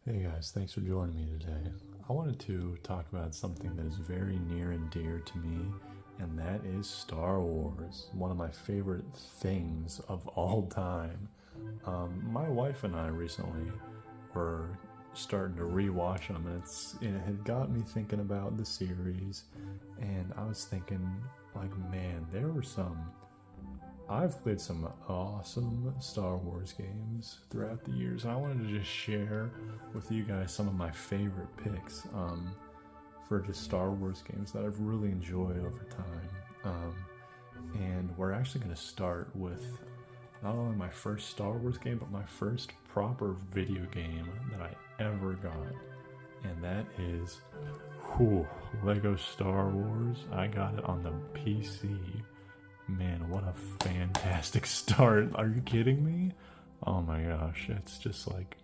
Hey guys, thanks for joining me today. I wanted to talk about something that is very near and dear to me, and that is Star Wars, one of my favorite things of all time. My wife and I recently were starting to rewatch them, and it had got me thinking about the series, and I was thinking, like, man, there were some I've played some awesome Star Wars games throughout the years, and I wanted to just share with you guys some of my favorite picks for just Star Wars games that I've really enjoyed over time. And we're actually going to start with not only my first Star Wars game, but my first proper video game that I ever got, and that is Lego Star Wars. I got it on the PC. Man, what a fantastic start. Are you kidding me? Oh my gosh, it's just like,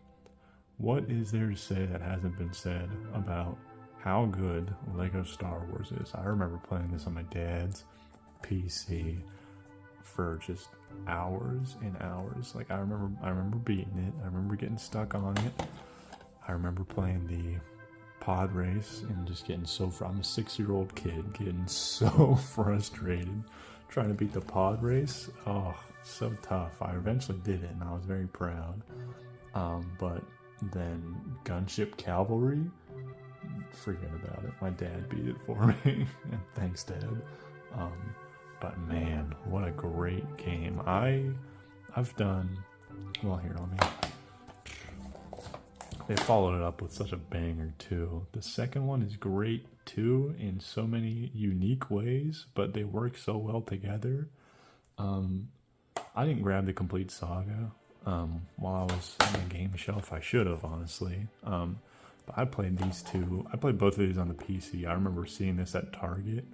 what is there to say that hasn't been said about how good Lego Star Wars is? I remember playing this on my dad's PC for just hours and hours. Like I remember beating it. I remember getting stuck on it. I remember playing the pod race and just getting I'm a 6-year-old kid getting so frustrated trying to beat the pod race. Oh, so tough. I eventually did it and I was very proud. But then Gunship Cavalry, forget about it. My dad beat it for me. And thanks, Dad. But man, what a great game. I've done well here, let me they followed it up with such a banger too. The second one is great too in so many unique ways, but they work so well together. I didn't grab the complete saga while I was on the game shelf. I should have, honestly. But I played these two. I played both of these on the PC. I remember seeing this at Target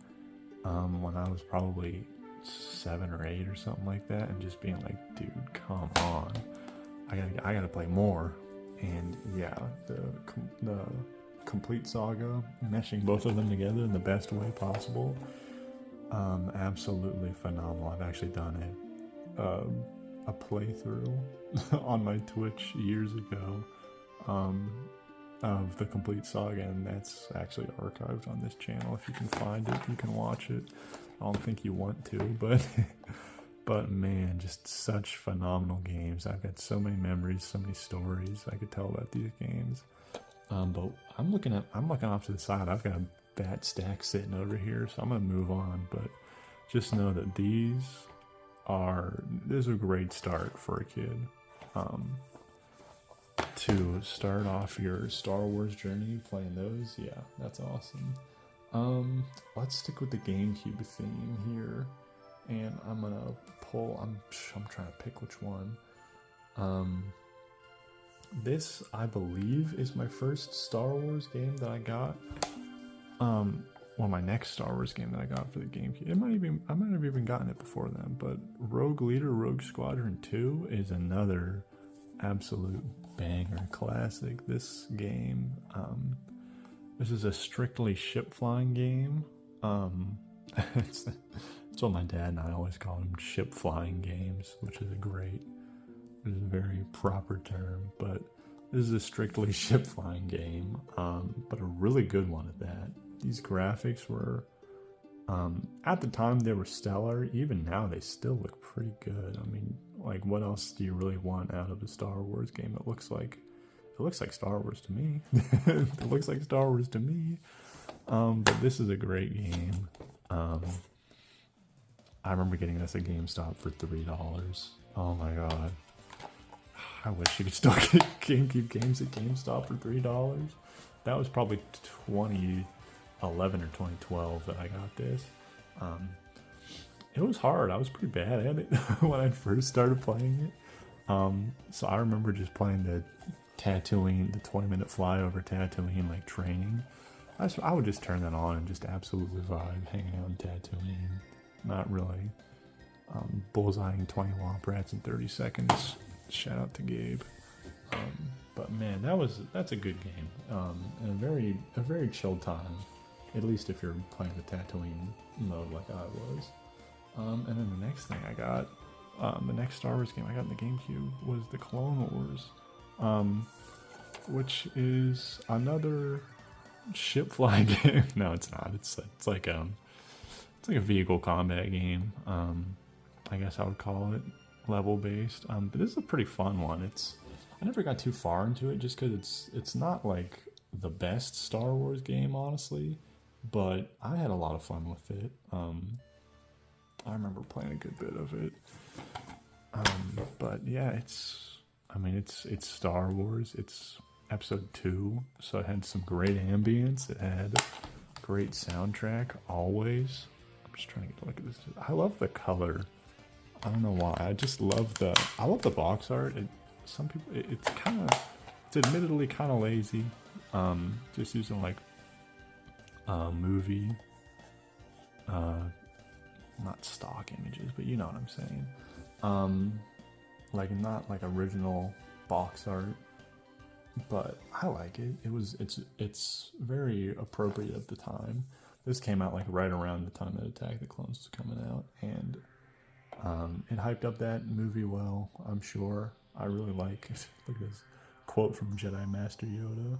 when I was probably 7 or 8 or something like that, and just being like, dude, come on. I gotta play more. And yeah, the complete saga, meshing both of them together in the best way possible, absolutely phenomenal. I've actually done a playthrough on my Twitch years ago of the complete saga, and that's actually archived on this channel. If you can find it, you can watch it. I don't think you want to, but but man, just such phenomenal games. I've got so many memories, so many stories I could tell about these games. But I'm looking off to the side. I've got a fat stack sitting over here, so I'm gonna move on. But just know that this is a great start for a kid. To start off your Star Wars journey playing those, yeah, that's awesome. Let's stick with the GameCube theme here, and I'm gonna pull. I'm trying to pick which one. This, I believe, is my first Star Wars game that I got. Well, my next Star Wars game that I got for the GameCube. I might have even gotten it before then. But Rogue Leader, Rogue Squadron 2 is another absolute banger classic. This game, this is a strictly ship flying game. It's what my dad and I always call them, ship flying games, which is a very proper term. But this is a strictly ship flying game, but a really good one at that. These graphics were, at the time they were stellar. Even now they still look pretty good. I mean, like, what else do you really want out of a Star Wars game? It looks like Star Wars to me. It looks like Star Wars to me. But this is a great game. I remember getting this at GameStop for $3. Oh my god. I wish you could still get GameCube games at GameStop for $3. That was probably 2011 or 2012 that I got this. It was hard. I was pretty bad at it when I first started playing it. So I remember just playing the Tatooine, the 20-minute flyover Tatooine, like, training. I would just turn that on and just absolutely vibe hanging out in Tatooine. Not really bullseyeing 20 womp rats in 30 seconds. Shout out to Gabe. But man, that's a good game. And a very chill time. At least if you're playing the Tatooine mode like I was. And then the next thing I got, the next Star Wars game I got in the GameCube was the Clone Wars. which is another ship flying game. No, it's not. It's like a vehicle combat game. I guess I would call it level based. But this is a pretty fun one. I never got too far into it just because it's not like the best Star Wars game, honestly, but I had a lot of fun with it. I remember playing a good bit of it. But yeah, it's Star Wars. It's episode 2, so it had some great ambience. It had great soundtrack, always. I'm just trying to get a look at this. I love the color. I don't know why. I just love the box art. It's admittedly kind of lazy. Just using like movie, not stock images, but you know what I'm saying. Like not like original box art, but I like it. It's very appropriate at the time. This came out like right around the time that Attack of the Clones was coming out, and it hyped up that movie well, I'm sure. I really like it. Look at this quote from Jedi Master Yoda.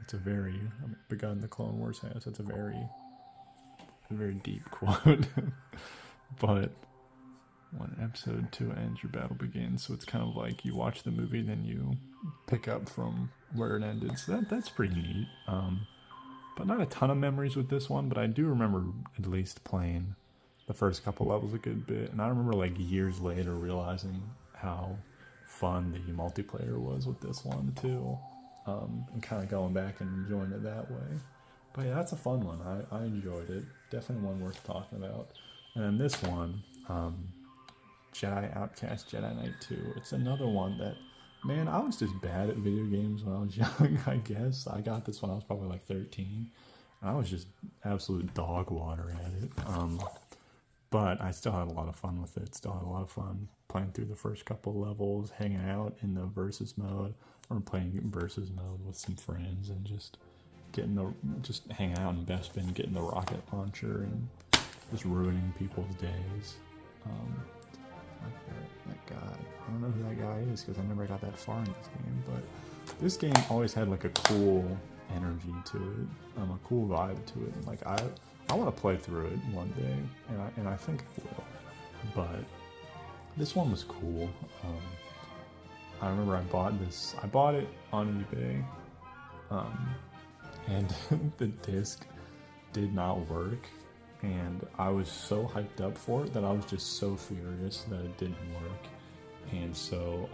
It's a very begun the Clone Wars has. It's a very deep quote. But when episode 2 ends, your battle begins. So it's kind of like you watch the movie, then you pick up from where it ended. So that's pretty neat. But not a ton of memories with this one, but I do remember at least playing the first couple levels a good bit. And I remember like years later realizing how fun the multiplayer was with this one too. And kind of going back and enjoying it that way. But yeah, that's a fun one. I enjoyed it. Definitely one worth talking about. And then this one, Jedi Outcast Jedi Knight 2. It's another one that, man, I was just bad at video games when I was young, I guess. I got this when I was probably like 13. And I was just absolute dog water at it. But I still had a lot of fun with it. Still had a lot of fun playing through the first couple levels, hanging out in the versus mode, or playing versus mode with some friends and just hanging out in Bespin, getting the rocket launcher and just ruining people's days. Like that guy. I don't know who that guy is because I never got that far in this game, but this game always had like a cool energy to it, a cool vibe to it. And like I want to play through it one day, and I think I will. But this one was cool. I remember I bought it on eBay, and the disc did not work, and I was so hyped up for it that I was just so furious that it didn't work. And so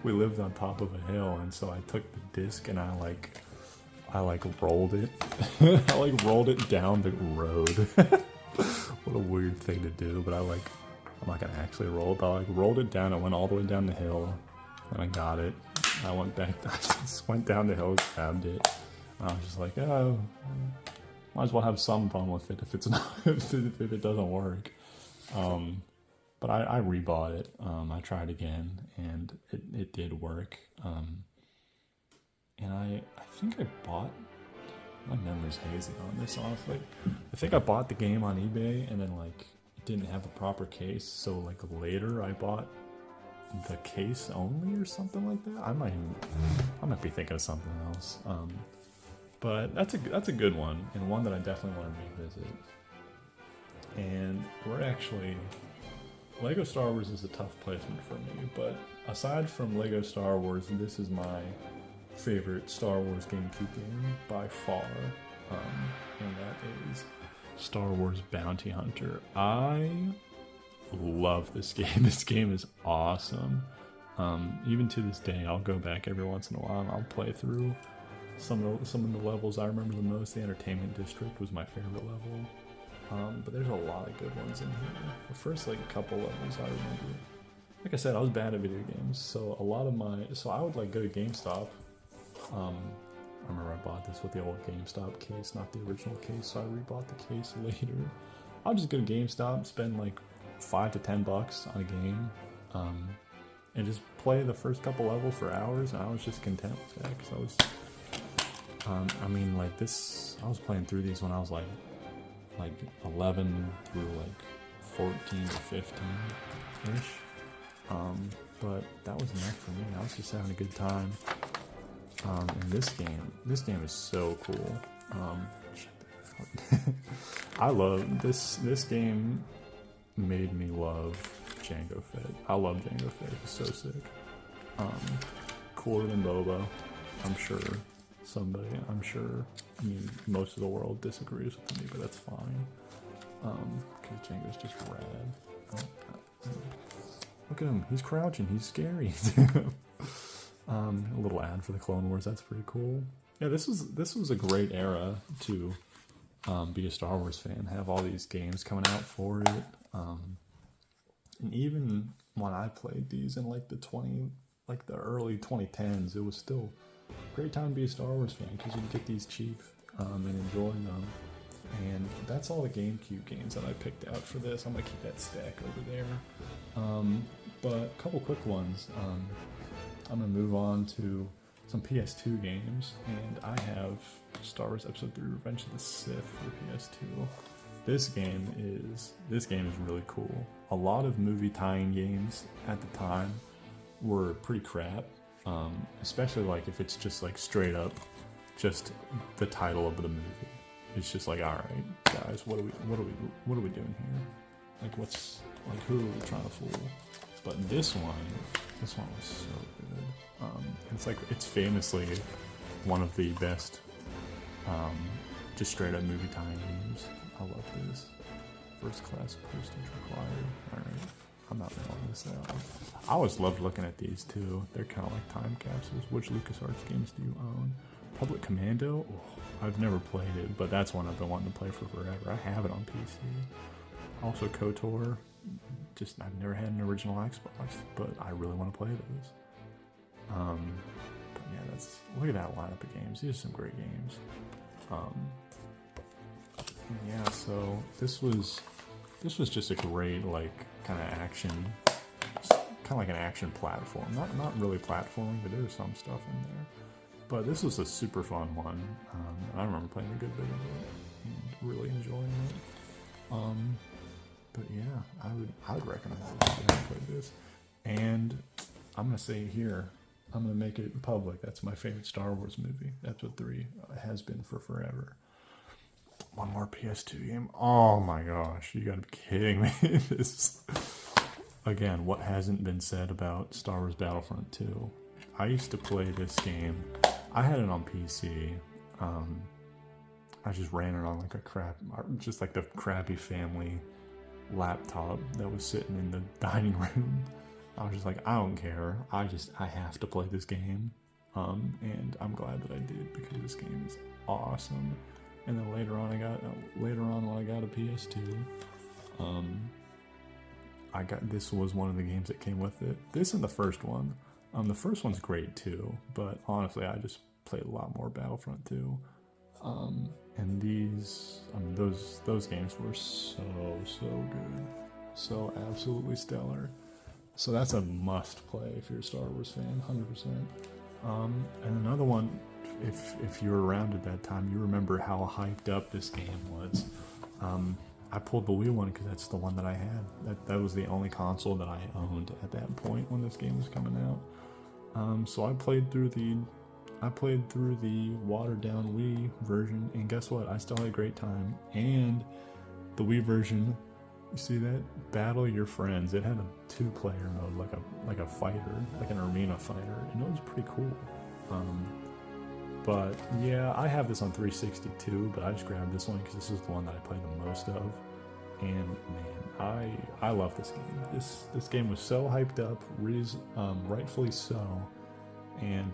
we lived on top of a hill, and so I took the disc and I rolled it. I like rolled it down the road. What a weird thing to do, but I'm not gonna actually roll it. I like rolled it down. I went all the way down the hill, and I got it. I went back. I just went down the hill, grabbed it. And I was just like, oh, might as well have some fun with it if it's not if it doesn't work. But I rebought it. I tried again, and it did work. And I think I bought, my memory's hazy on this, honestly. I think I bought the game on eBay, and then like it didn't have a proper case, so like later I bought the case only or something like that. I might be thinking of something else. But that's a good one, and one that I definitely want to revisit. And we're actually, Lego Star Wars is a tough placement for me, but aside from Lego Star Wars, this is my favorite Star Wars GameCube game by far, and that is Star Wars Bounty Hunter. I love this game. This game is awesome. Even to this day, I'll go back every once in a while and I'll play through some of the levels I remember the most. The Entertainment District was my favorite level, but there's a lot of good ones in here. The first like couple levels I remember. Like I said, I was bad at video games, so I would like go to GameStop. I remember I bought this with the old GameStop case, not the original case, so I rebought the case later. I'll just go to GameStop, spend like $5 to $10 on a game, and just play the first couple levels for hours, and I was just content with that, because I was, I was playing through these when I was like 11 through like 14 to 15-ish. but that was enough for me. I was just having a good time. And this game is so cool. I love this game. Made me love Jango Fett. I love Jango Fett. He's so sick. Cooler than Boba. I'm sure I mean, most of the world disagrees with me, but that's fine. Because Jango's just rad. Look at him. He's crouching. He's scary. A little ad for the Clone Wars. That's pretty cool. Yeah, this was a great era to be a Star Wars fan. Have all these games coming out for it. And even when I played these in like the early 2010s, it was still a great time to be a Star Wars fan because you get these cheap and enjoy them. And that's all the GameCube games that I picked out for this. I'm gonna keep that stack over there. But a couple quick ones. I'm gonna move on to some PS2 games, and I have Star Wars Episode 3: Revenge of the Sith for PS2. This game is really cool. A lot of movie tie-in games at the time were pretty crap, especially like if it's just like straight up just the title of the movie. It's just like, all right, guys, what are we doing here? Like, who are we trying to fool? But this one was so good. It's famously one of the best, just straight up movie tie-in games. I love this. First class postage required. Alright, I'm not filling this out. I always loved looking at these too. They're kind of like time capsules. Which LucasArts games do you own? Public Commando? Oh, I've never played it, but that's one I've been wanting to play for forever. I have it on PC. Also KOTOR. I've never had an original Xbox, but I really want to play those. But yeah, look at that lineup of games. These are some great games. Yeah, so this was just a great like kind of like an action platform. Not really platforming, but there's some stuff in there. But this was a super fun one. I remember playing a good bit of it and really enjoying it. But yeah, I would recommend it if you haven't played this. And I'm gonna say here, I'm gonna make it public. That's my favorite Star Wars movie. Episode 3 has been for forever. One more PS2 game. Oh my gosh, you gotta be kidding me. This again, what hasn't been said about Star Wars Battlefront 2? I used to play this game. I had it on PC. I just ran it on like just like the crappy family laptop that was sitting in the dining room. I was just like, I don't care. I have to play this game. And I'm glad that I did because this game is awesome. And then later on when I got a PS2, this was one of the games that came with it. This and the first one. The first one's great too, but honestly, I just played a lot more Battlefront 2. And those games were so good, so absolutely stellar. So that's a must play if you're a Star Wars fan, 100%. And another one, if you were around at that time, you remember how hyped up this game was. I pulled the Wii one because that's the one that I had. That was the only console that I owned at that point when this game was coming out. So I played through the watered down Wii version, and guess what? I still had a great time. And the Wii version, you see that? Battle Your Friends. It had a 2-player mode, like a fighter, like an arena fighter, and it was pretty cool. But yeah, I have this on 360 too, but I just grabbed this one because this is the one that I played the most of. And man, I love this game. This game was so hyped up, rightfully so. And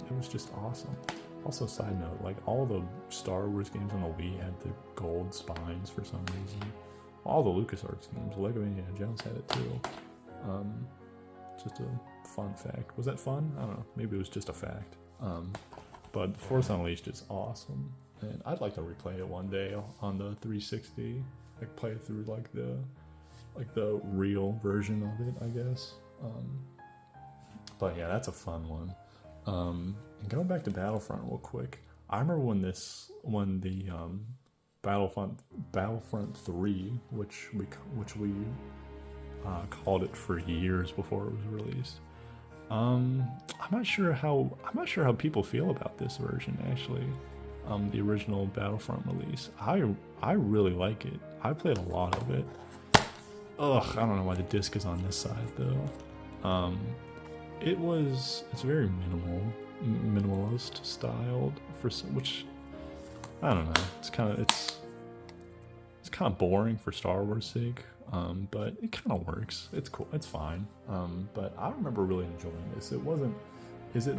it was just awesome. Also, side note, like all the Star Wars games on the Wii had the gold spines for some reason. All the LucasArts games, Lego Indiana Jones had it too. Just a fun fact. Was that fun? I don't know. Maybe it was just a fact. But Force Unleashed is awesome, and I'd like to replay it one day on the 360. Like play it through like the real version of it, I guess. But yeah, that's a fun one. And going back to Battlefront real quick, I remember when the Battlefront 3, which we called it for years before it was released. I'm not sure how people feel about this version actually. The original Battlefront release. I really like it. I played a lot of it. Ugh, I don't know why the disc is on this side though. It's very minimalist styled for some, which I don't know. It's kind of boring for Star Wars' sake. But it kind of works. It's cool. It's fine. But I remember really enjoying this. It wasn't. Is it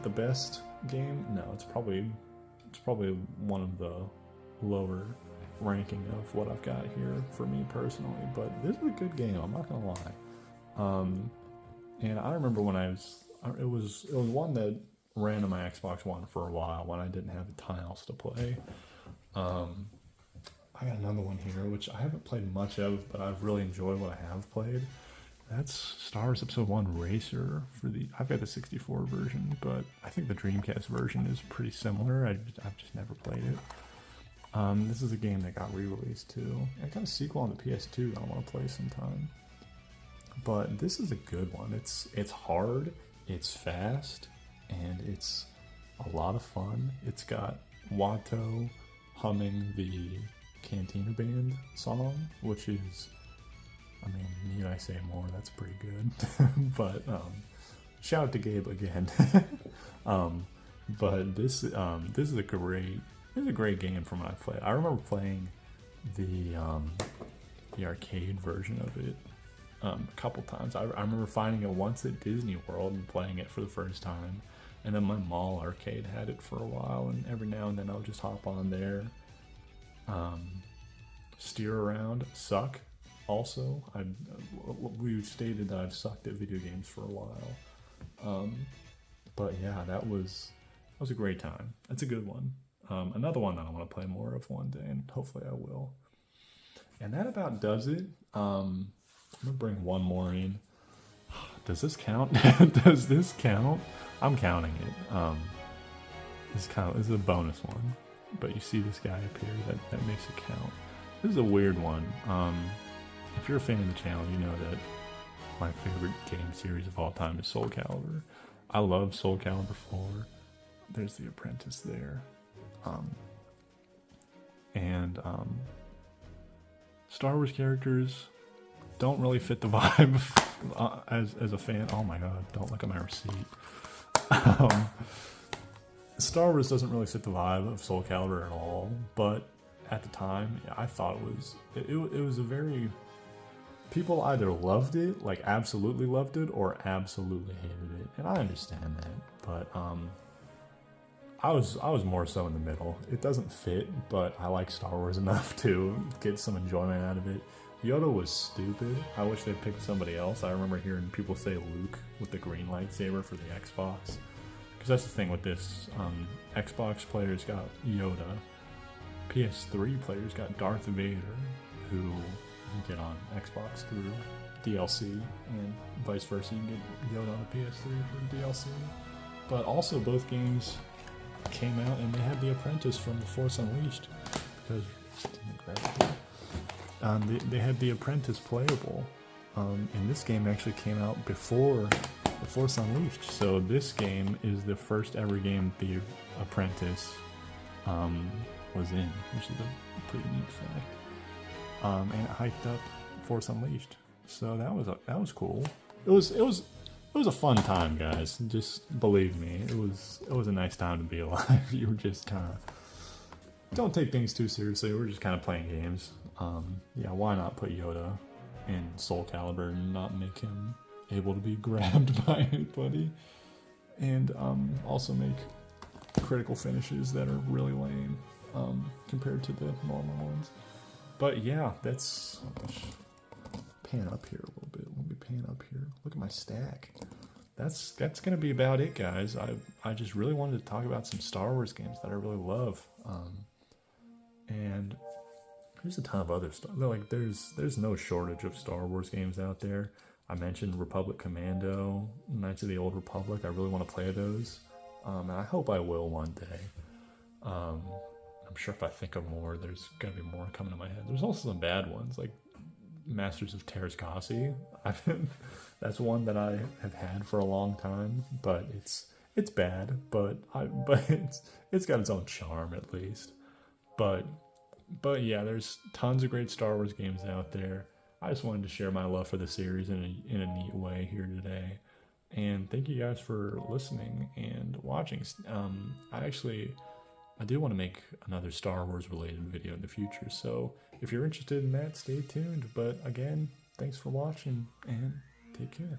the best game? No, it's probably one of the lower ranking of what I've got here for me personally. But this is a good game. I'm not gonna lie. And I remember when it was one that ran on my Xbox One for a while when I didn't have a ton else to play. I got another one here, which I haven't played much of, but I've really enjoyed what I have played. That's Star Wars Episode 1 Racer I've got the 64 version, but I think the Dreamcast version is pretty similar. I've just never played it. This is a game that got re-released too. I got a sequel on the PS2 that I want to play sometime. But this is a good one. It's hard, it's fast, and it's a lot of fun. It's got Watto humming the Cantina Band song, which is, I mean, need I say more? That's pretty good. But shout out to Gabe again. But this is a great game from when I played. I remember playing the arcade version of it a couple times. I remember finding it once at Disney World and playing it for the first time, and then my mall arcade had it for a while, and every now and then I would just hop on there. Steer around, suck. Also, we stated that I've sucked at video games for a while. But yeah, that was a great time. It's a good one. Another one that I want to play more of one day, and hopefully I will. And that about does it. I'm gonna bring one more in. Does this count? Does this count? I'm counting it. This is a bonus one. But you see this guy up here, that makes it count. This is a weird one. If you're a fan of the channel, you know that my favorite game series of all time is Soul Calibur. I love Soul Calibur 4. There's the Apprentice there. Star Wars characters don't really fit the vibe as a fan. Oh my god, don't look at my receipt. Star Wars doesn't really fit the vibe of Soul Calibur at all, but at the time, I thought it was a very... People either loved it, like absolutely loved it, or absolutely hated it, and I understand that, but I was more so in the middle. It doesn't fit, but I like Star Wars enough to get some enjoyment out of it. Yoda was stupid. I wish they picked somebody else. I remember hearing people say Luke with the green lightsaber for the Xbox. Because that's the thing with this. Xbox players got Yoda. PS3 players got Darth Vader, who you can get on Xbox through DLC, and vice versa. You can get Yoda on the PS3 for DLC. But also both games came out and they had the Apprentice from The Force Unleashed. Because they had the Apprentice playable. And this game actually came out before The Force Unleashed. So this game is the first ever game the Apprentice was in, which is a pretty neat fact. And it hyped up Force Unleashed. So that was cool. It was a fun time, guys. Just believe me, it was a nice time to be alive. You were just kind of, don't take things too seriously. We're just kind of playing games. Yeah, why not put Yoda in Soul Calibur and not make him able to be grabbed by anybody? And also make critical finishes that are really lame compared to the normal ones. But yeah, that's... pan up here a little bit. Let me pan up here. Look at my stack. That's gonna be about it, guys. I just really wanted to talk about some Star Wars games that I really love. And there's a ton of other stuff. Like there's no shortage of Star Wars games out there. I mentioned Republic Commando, Knights of the Old Republic. I really want to play those, and I hope I will one day. I'm sure if I think of more, there's gonna be more coming to my head. There's also some bad ones, like Masters of Terrascasi. That's one that I have had for a long time, but it's bad, but it's got its own charm at least. But yeah, there's tons of great Star Wars games out there. I just wanted to share my love for the series in a neat way here today. And thank you guys for listening and watching. I do want to make another Star Wars related video in the future. So if you're interested in that, stay tuned. But again, thanks for watching and take care.